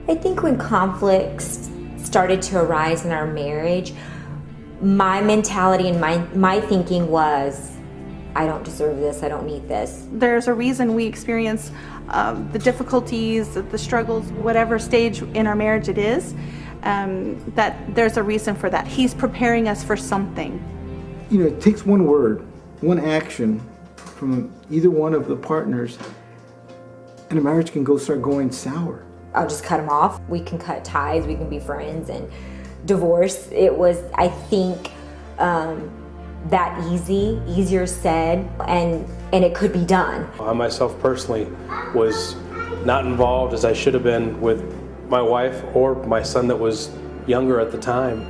I think when conflicts started to arise in our marriage, my mentality and my thinking was, I don't deserve this, I don't need this. There's a reason we experience the difficulties, the struggles, whatever stage in our marriage it is, that there's a reason for that. He's preparing us for something. You know, it takes one word, one action from either one of the partners, and a marriage can start going sour. I'll just cut him off. We can cut ties, we can be friends, and divorce. It was, I think, that easier said, and it could be done. I myself personally was not involved as I should have been with my wife or my son that was younger at the time,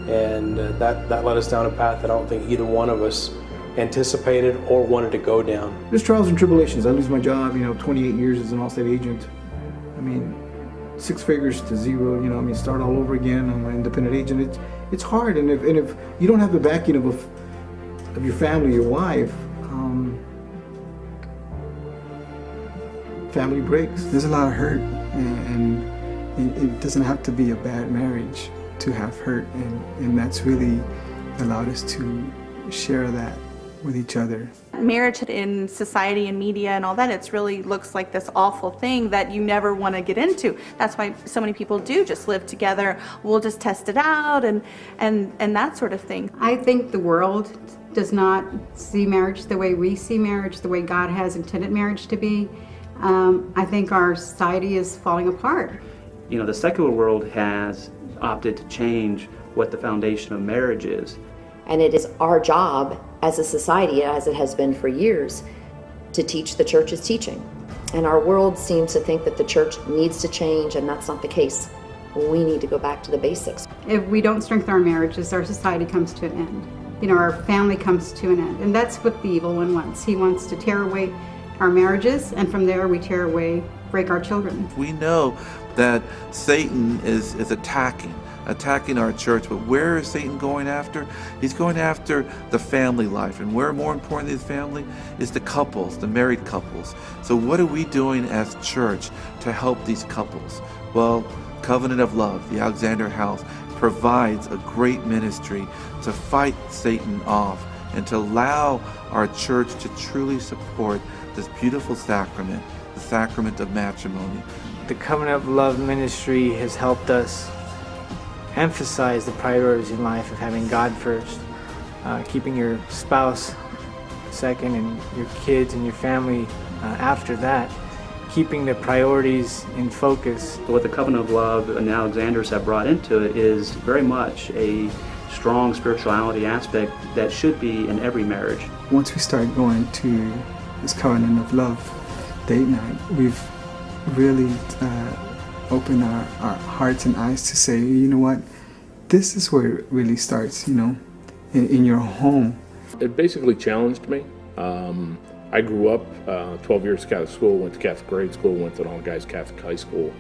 and that led us down a path that I don't think either one of us anticipated or wanted to go down. There's trials and tribulations. I lose my job, 28 years as an Allstate agent. I mean, 6 figures to zero, start all over again. I'm an independent agent. It's hard, and if you don't have the backing of your family, your wife, family breaks. There's a lot of hurt, and it doesn't have to be a bad marriage to have hurt, and that's really allowed us to share that with each other. Marriage in society and media and all that, it really looks like this awful thing that you never want to get into. That's why so many people do just live together. We'll just test it out and that sort of thing. I think the world does not see marriage the way we see marriage, the way God has intended marriage to be. I think our society is falling apart. The secular world has opted to change what the foundation of marriage is. And it is our job as a society, as it has been for years, to teach the church's teaching. And our world seems to think that the church needs to change, and that's not the case. We need to go back to the basics. If we don't strengthen our marriages, our society comes to an end. Our family comes to an end. And that's what the evil one wants. He wants to tear away our marriages, and from there we break our children. We know that Satan is attacking our church, but where is Satan going after? He's going after the family life, and where more importantly than family is the couples, the married couples. So what are we doing as church to help these couples? Well, Covenant of Love, the Alexander House, provides a great ministry to fight Satan off and to allow our church to truly support this beautiful sacrament, the sacrament of matrimony. The Covenant of Love ministry has helped us emphasize the priorities in life of having God first, keeping your spouse second, and your kids and your family after that, keeping the priorities in focus. What the Covenant of Love and the Alexanders have brought into it is very much a strong spirituality aspect that should be in every marriage. Once we start going to this Covenant of Love date night, we've really open our hearts and eyes to say, you know what, this is where it really starts, in your home. It basically challenged me. I grew up 12 years Catholic school, went to Catholic grade school, went to an all-guys Catholic high school.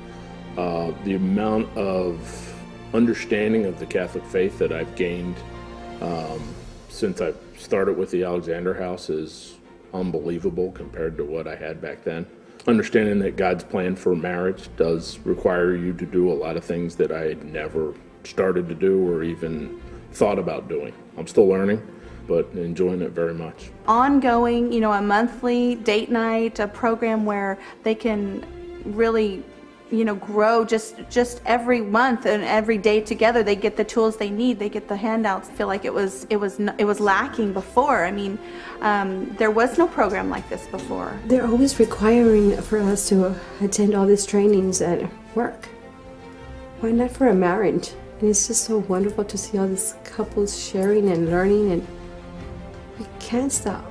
The amount of understanding of the Catholic faith that I've gained since I started with the Alexander House is unbelievable compared to what I had back then. Understanding that God's plan for marriage does require you to do a lot of things that I had never started to do or even thought about doing. I'm still learning, but enjoying it very much. Ongoing, a monthly date night, a program where they can really, grow just every month and every day together. They get the tools they need. They get the handouts. I feel like it was lacking before. I mean, there was no program like this before. They're always requiring for us to attend all these trainings at work. Why not for a marriage? And it's just so wonderful to see all these couples sharing and learning, and we can't stop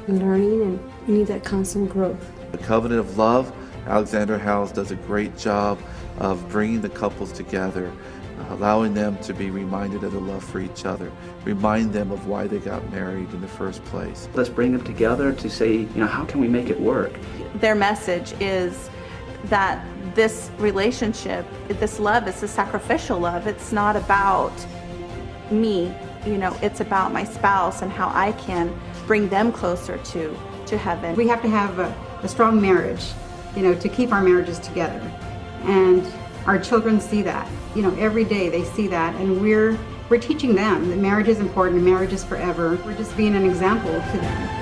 learning, and we need that constant growth. The Covenant of Love, Alexander House does a great job of bringing the couples together, allowing them to be reminded of the love for each other, remind them of why they got married in the first place. Let's bring them together to say, how can we make it work? Their message is that this relationship, this love, is a sacrificial love. It's not about me, it's about my spouse and how I can bring them closer to heaven. We have to have a strong marriage, to keep our marriages together. And Our children see that. You know, every day they see that, and we're teaching them that marriage is important and marriage is forever. We're just being an example to them.